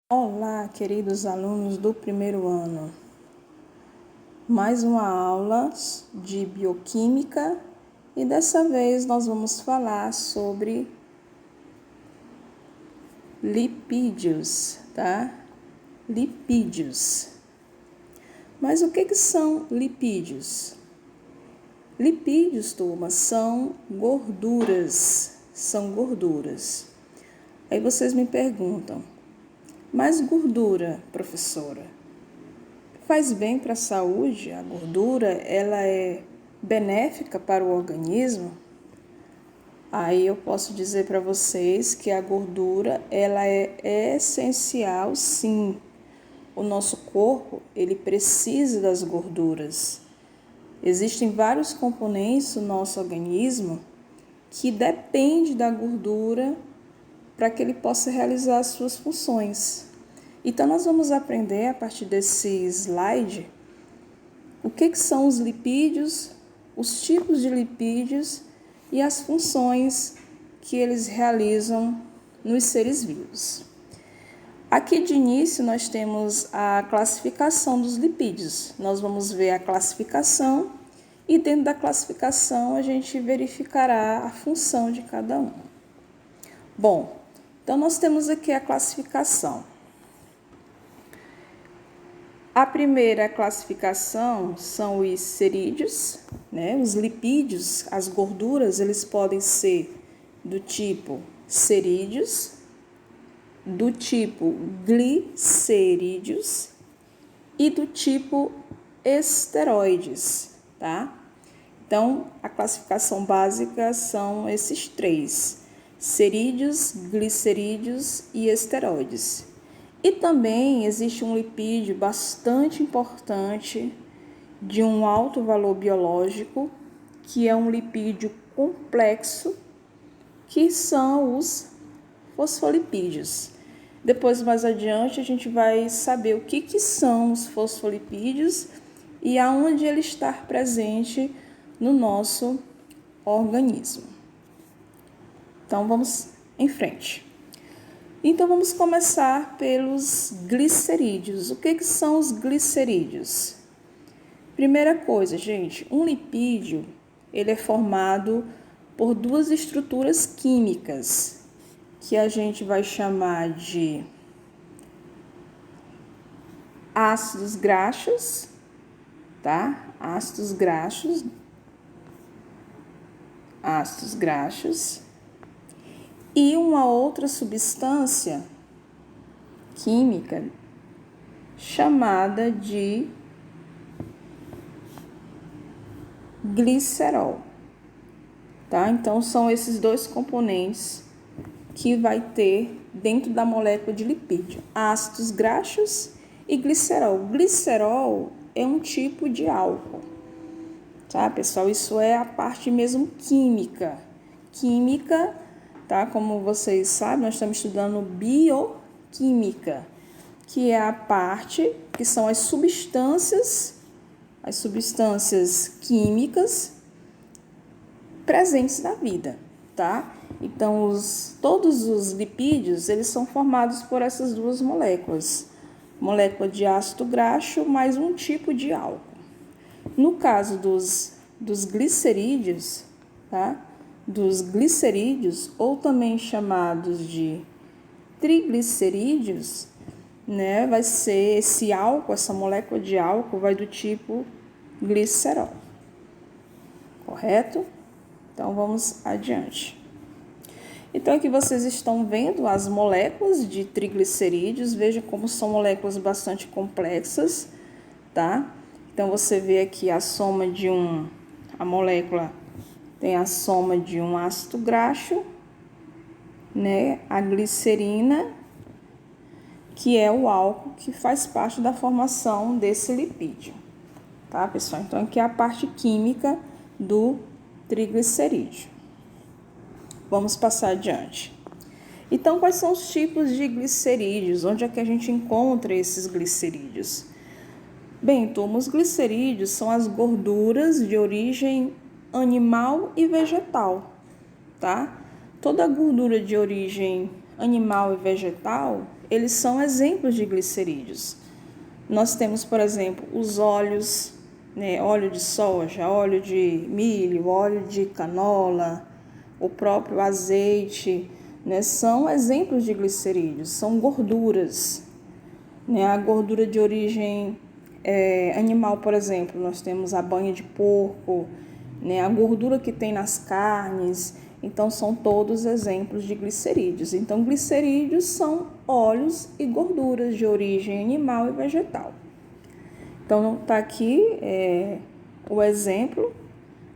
Olá, queridos alunos do primeiro ano. Mais uma aula de bioquímica e dessa vez nós vamos falar sobre lipídios, tá? Lipídios. Mas o que são lipídios? Lipídios, turma, são gorduras. Aí vocês me perguntam, mas gordura, professora, faz bem para a saúde? A gordura, ela é benéfica para o organismo? Aí eu posso dizer para vocês que a gordura, ela é essencial, sim. O nosso corpo, ele precisa das gorduras. Existem vários componentes do nosso organismo que dependem da gordura para que ele possa realizar as suas funções. Então, nós vamos aprender a partir desse slide o que são os lipídios, os tipos de lipídios e as funções que eles realizam nos seres vivos. Aqui de início nós temos a classificação dos lipídios. Nós vamos ver a classificação e dentro da classificação a gente verificará a função de cada um. Bom, então nós temos aqui a classificação. A primeira classificação são os cerídeos, né? Os lipídios, as gorduras, eles podem ser do tipo cerídeos, do tipo glicerídeos e do tipo esteroides, tá? Então, a classificação básica são esses três: cerídeos, glicerídeos e esteroides. E também existe um lipídio bastante importante, de um alto valor biológico, que é um lipídio complexo, que são os fosfolipídios. Depois, mais adiante, a gente vai saber o que são os fosfolipídios e aonde ele está presente no nosso organismo. Então, vamos em frente. Então, vamos começar pelos glicerídeos. O que são os glicerídeos? Primeira coisa, gente, um lipídio, ele é formado por duas estruturas químicas, que a gente vai chamar de ácidos graxos, tá? Ácidos graxos. E uma outra substância química chamada de glicerol, tá? Então, são esses dois componentes que vai ter dentro da molécula de lipídio, ácidos graxos e glicerol. Glicerol é um tipo de álcool, tá, pessoal? Isso é a parte mesmo química, tá? Como vocês sabem, nós estamos estudando bioquímica, que é a parte que são as substâncias químicas presentes na vida, tá? Então, todos os lipídios, eles são formados por essas duas moléculas, molécula de ácido graxo mais um tipo de álcool. No caso dos glicerídeos, tá? Dos glicerídeos, ou também chamados de triglicerídeos, né? Vai ser esse álcool, essa molécula de álcool vai do tipo glicerol, correto? Então, vamos adiante. Então, aqui vocês estão vendo as moléculas de triglicerídeos. Veja como são moléculas bastante complexas, tá? Então, você vê aqui a soma de a molécula tem a soma de um ácido graxo, né? A glicerina, que é o álcool que faz parte da formação desse lipídio, tá, pessoal? Então, aqui é a parte química do triglicerídeo. Vamos passar adiante. Então, quais são os tipos de glicerídeos? Onde é que a gente encontra esses glicerídeos? Bem, turma, os glicerídeos são as gorduras de origem animal e vegetal, tá? Toda gordura de origem animal e vegetal, eles são exemplos de glicerídeos. Nós temos, por exemplo, os óleos, né, óleo de soja, óleo de milho, óleo de canola, o próprio azeite, né, são exemplos de glicerídeos, são gorduras. Né, a gordura de origem animal, por exemplo, nós temos a banha de porco, né, a gordura que tem nas carnes, então são todos exemplos de glicerídeos. Então, glicerídeos são óleos e gorduras de origem animal e vegetal. Então, está aqui o exemplo,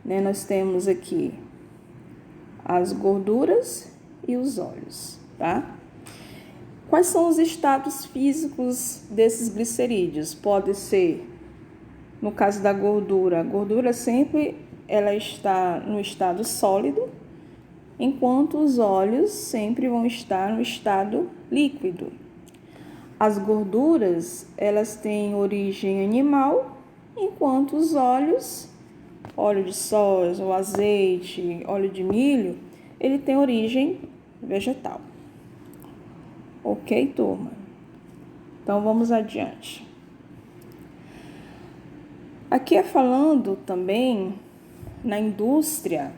né, nós temos aqui as gorduras e os óleos, tá? Quais são os estados físicos desses glicerídeos? Pode ser, no caso da gordura, a gordura sempre ela está no estado sólido, enquanto os óleos sempre vão estar no estado líquido. As gorduras, elas têm origem animal, enquanto os óleos, óleo de soja, o azeite, óleo de milho, ele tem origem vegetal. Ok, turma? Então, vamos adiante. Aqui é falando também na indústria,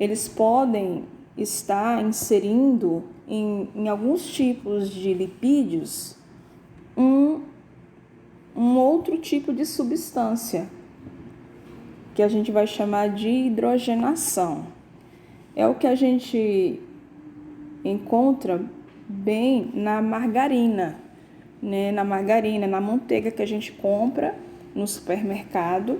eles podem estar inserindo em alguns tipos de lipídios um outro tipo de substância, que a gente vai chamar de hidrogenação. É o que a gente encontra bem na margarina, né? Na margarina, na manteiga que a gente compra no supermercado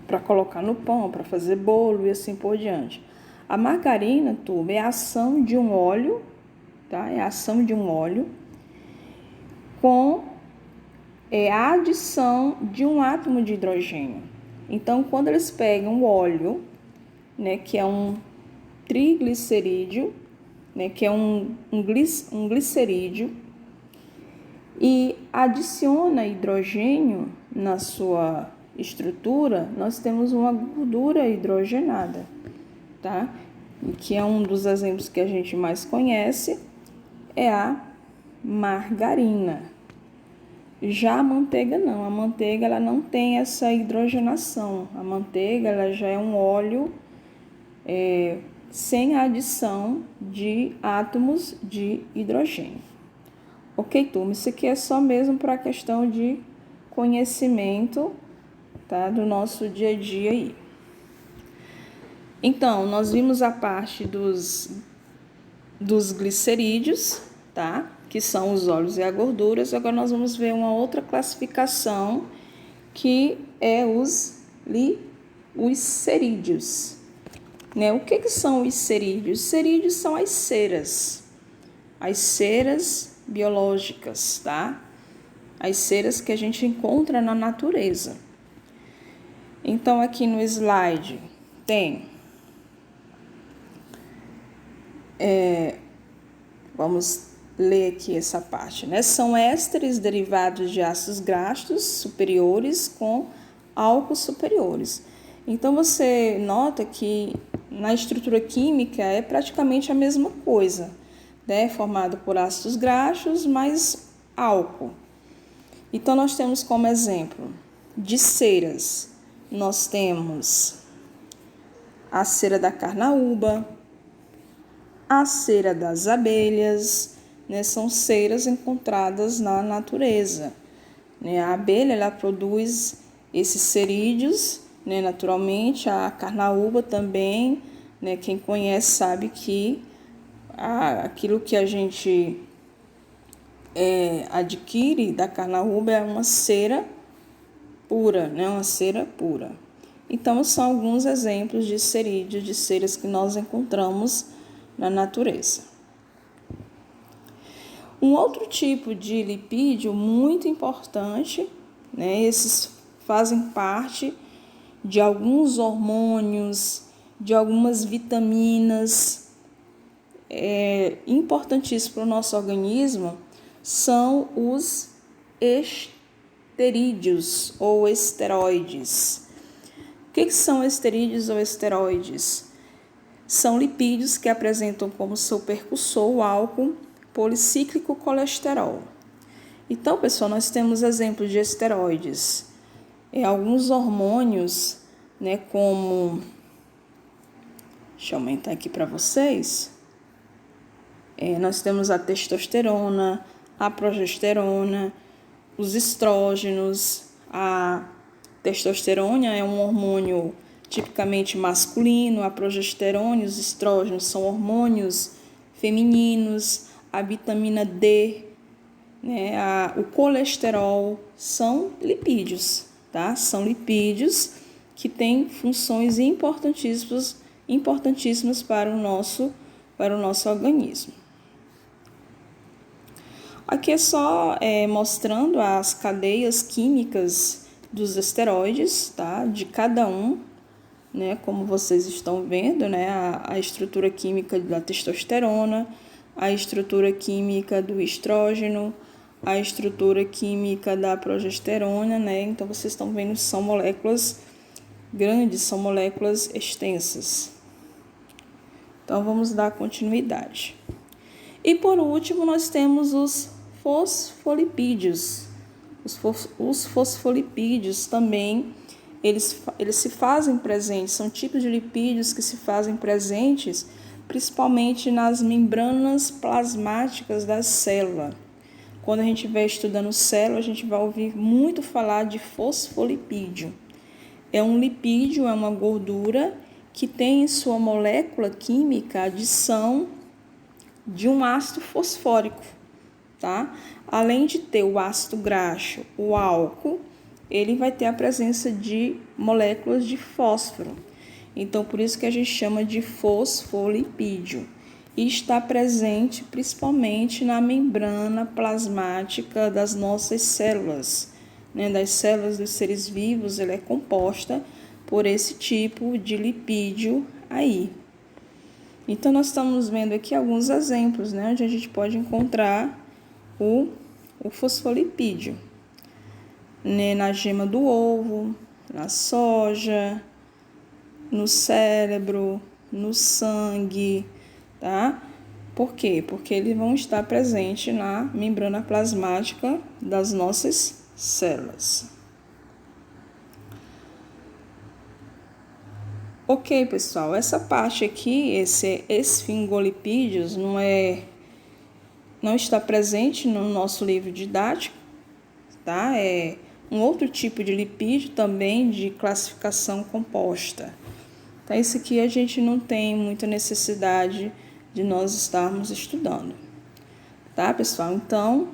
para colocar no pão, para fazer bolo e assim por diante. A margarina, turma, é a ação de um óleo, tá? É a ação de um óleo com a adição de um átomo de hidrogênio. Então, quando eles pegam o óleo, né, que é um triglicerídeo, né, que é um glicerídeo, e adiciona hidrogênio na sua estrutura, nós temos uma gordura hidrogenada, tá? Que é um dos exemplos que a gente mais conhece, é a margarina. Já a manteiga não, a manteiga ela não tem essa hidrogenação, a manteiga ela já é um óleo sem a adição de átomos de hidrogênio. Ok, turma, isso aqui é só mesmo para a questão de conhecimento, tá, do nosso dia a dia aí. Então, nós vimos a parte dos glicerídeos, tá, que são os óleos e as gorduras. Agora nós vamos ver uma outra classificação, que é os cerídeos. Né? O que são os cerídeos? Os cerídeos são as ceras biológicas, tá? As ceras que a gente encontra na natureza. Então, aqui no slide tem, vamos ler aqui essa parte, né? São ésteres derivados de ácidos graxos superiores com álcools superiores. Então, você nota que na estrutura química é praticamente a mesma coisa, né? Formado por ácidos graxos mais álcool. Então, nós temos como exemplo de ceras, nós temos a cera da carnaúba, a cera das abelhas, né? São ceras encontradas na natureza. Né? A abelha ela produz esses cerídeos, né? Naturalmente, a carnaúba também, né? Quem conhece sabe que aquilo que a gente adquire da carnaúba é uma cera pura, né? Uma cera pura. Então, são alguns exemplos de cerídeos, de ceras que nós encontramos na natureza. Um outro tipo de lipídio muito importante, né? Esses fazem parte de alguns hormônios, de algumas vitaminas, importantíssimos para o nosso organismo, são os esterídeos ou esteroides. O que são esterídeos ou esteroides? São lipídios que apresentam como seu precursor o álcool, policíclico colesterol. Então, pessoal, nós temos exemplos de esteroides. Alguns hormônios, né, como... Deixa eu aumentar aqui para vocês. Nós temos a testosterona, a progesterona, os estrógenos. A testosterona é um hormônio tipicamente masculino, a progesterona e os estrógenos são hormônios femininos, a vitamina D, né, o colesterol são lipídios, tá? São lipídios que têm funções importantíssimas para o nosso organismo. Aqui é só mostrando as cadeias químicas dos esteroides, tá? De cada um, né? Como vocês estão vendo, né? A estrutura química da testosterona, a estrutura química do estrógeno, a estrutura química da progesterona, né? Então, vocês estão vendo que são moléculas grandes, são moléculas extensas. Então, vamos dar continuidade. E, por último, nós temos os fosfolipídios. Os fosfolipídios também, eles se fazem presentes, são tipos de lipídios que se fazem presentes, principalmente nas membranas plasmáticas da célula. Quando a gente estiver estudando célula, a gente vai ouvir muito falar de fosfolipídio. É um lipídio, é uma gordura que tem em sua molécula química a adição de um ácido fosfórico, tá? Além de ter o ácido graxo, o álcool, ele vai ter a presença de moléculas de fósforo. Então, por isso que a gente chama de fosfolipídio. E está presente principalmente na membrana plasmática das nossas células, né? Das células dos seres vivos, ela é composta por esse tipo de lipídio aí. Então, nós estamos vendo aqui alguns exemplos, né? Onde a gente pode encontrar o fosfolipídio, né? Na gema do ovo, na soja, no cérebro, no sangue, tá? Por quê? Porque eles vão estar presentes na membrana plasmática das nossas células. Ok, pessoal, essa parte aqui, esse esfingolipídios, não está presente no nosso livro didático, tá? É um outro tipo de lipídio também de classificação composta. Então, esse aqui a gente não tem muita necessidade de nós estarmos estudando, tá, pessoal? Então,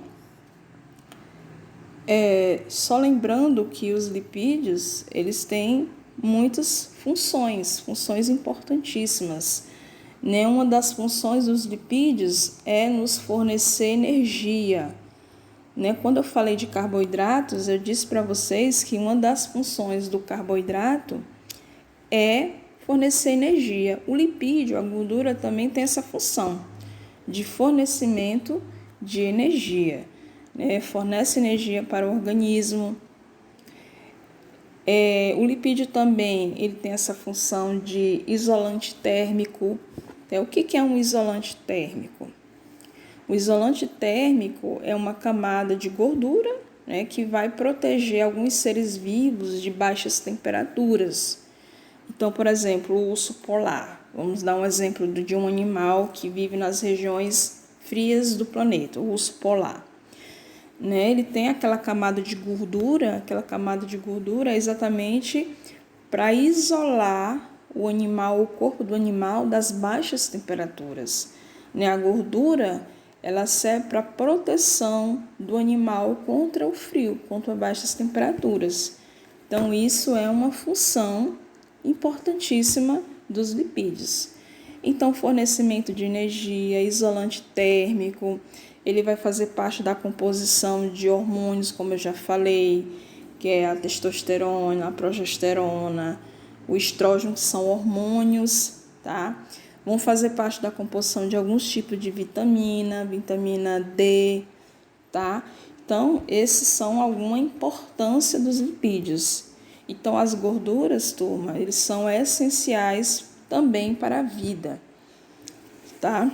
só lembrando que os lipídios, eles têm muitas funções importantíssimas. Né? Uma das funções dos lipídios é nos fornecer energia. Né? Quando eu falei de carboidratos, eu disse para vocês que uma das funções do carboidrato é fornecer energia. O lipídio, a gordura, também tem essa função de fornecimento de energia. Né? Fornece energia para o organismo. O lipídio também ele tem essa função de isolante térmico. O que é um isolante térmico? O isolante térmico é uma camada de gordura, né, que vai proteger alguns seres vivos de baixas temperaturas. Então, por exemplo, o urso polar. Vamos dar um exemplo de um animal que vive nas regiões frias do planeta, o urso polar. Né? Ele tem aquela camada de gordura é exatamente para isolar o corpo do animal das baixas temperaturas. Né? A gordura, ela serve para proteção do animal contra o frio, contra baixas temperaturas. Então, isso é uma função importantíssima dos lipídios. Então, fornecimento de energia, isolante térmico, ele vai fazer parte da composição de hormônios, como eu já falei, que é a testosterona, a progesterona, o estrógeno, que são hormônios, tá? Vão fazer parte da composição de alguns tipos de vitamina D, tá? Então, esses são alguma importância dos lipídios. Então, as gorduras, turma, eles são essenciais também para a vida, tá?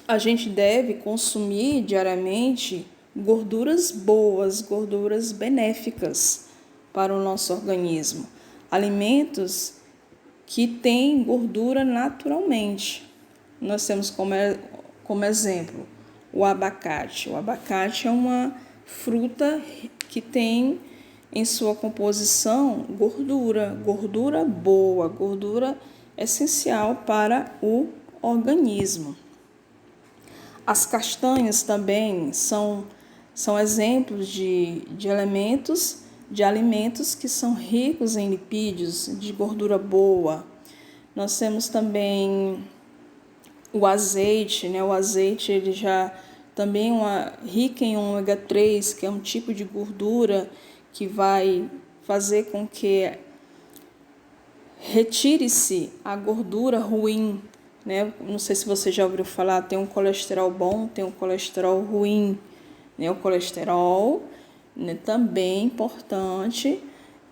a gente deve consumir diariamente gorduras boas, gorduras benéficas para o nosso organismo. Alimentos que têm gordura naturalmente. Nós temos como exemplo o abacate. O abacate é uma fruta que tem em sua composição gordura boa, gordura essencial para o organismo. As castanhas também são exemplos de alimentos que são ricos em lipídios, de gordura boa. Nós temos também o azeite, né? O azeite ele já também rico em ômega 3, que é um tipo de gordura que vai fazer com que retire-se a gordura ruim, né? Não sei se você já ouviu falar, tem um colesterol bom, tem um colesterol ruim, né? O colesterol, né, também importante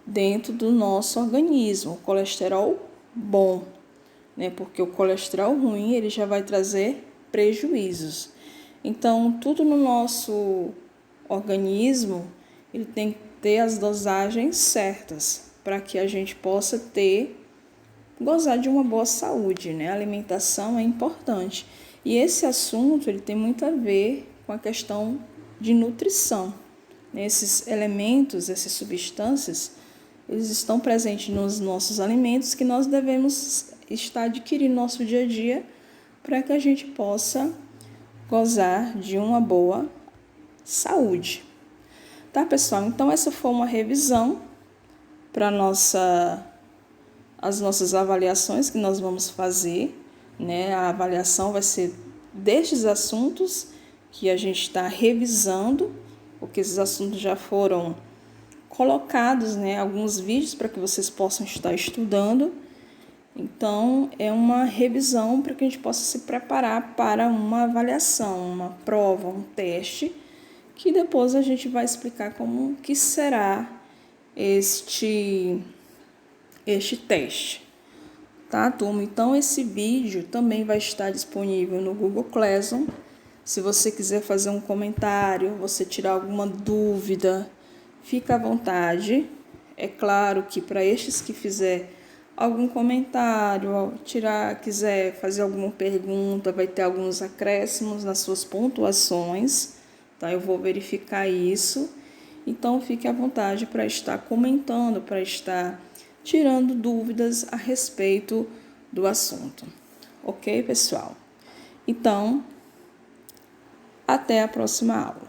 dentro do nosso organismo, o colesterol bom, né? Porque o colesterol ruim ele já vai trazer prejuízos. Então, tudo no nosso organismo ele tem que ter as dosagens certas para que a gente possa gozar de uma boa saúde, né? A alimentação é importante. E esse assunto ele tem muito a ver com a questão de nutrição. Esses elementos, essas substâncias, eles estão presentes nos nossos alimentos que nós devemos estar adquirindo no nosso dia a dia para que a gente possa gozar de uma boa saúde. Tá, pessoal? Então, essa foi uma revisão para as nossas avaliações que nós vamos fazer, né? A avaliação vai ser destes assuntos que a gente está revisando, porque esses assuntos já foram colocados, né? Alguns vídeos para que vocês possam estar estudando. Então, é uma revisão para que a gente possa se preparar para uma avaliação, uma prova, um teste, que depois a gente vai explicar como que será este teste. Tá, turma? Então, esse vídeo também vai estar disponível no Google Classroom. Se você quiser fazer um comentário, você tirar alguma dúvida, fica à vontade. É claro que para estes que fizer algum comentário, quiser fazer alguma pergunta, vai ter alguns acréscimos nas suas pontuações, tá? Eu vou verificar isso. Então, fique à vontade para estar comentando, para estar tirando dúvidas a respeito do assunto. Ok, pessoal? Então, até a próxima aula.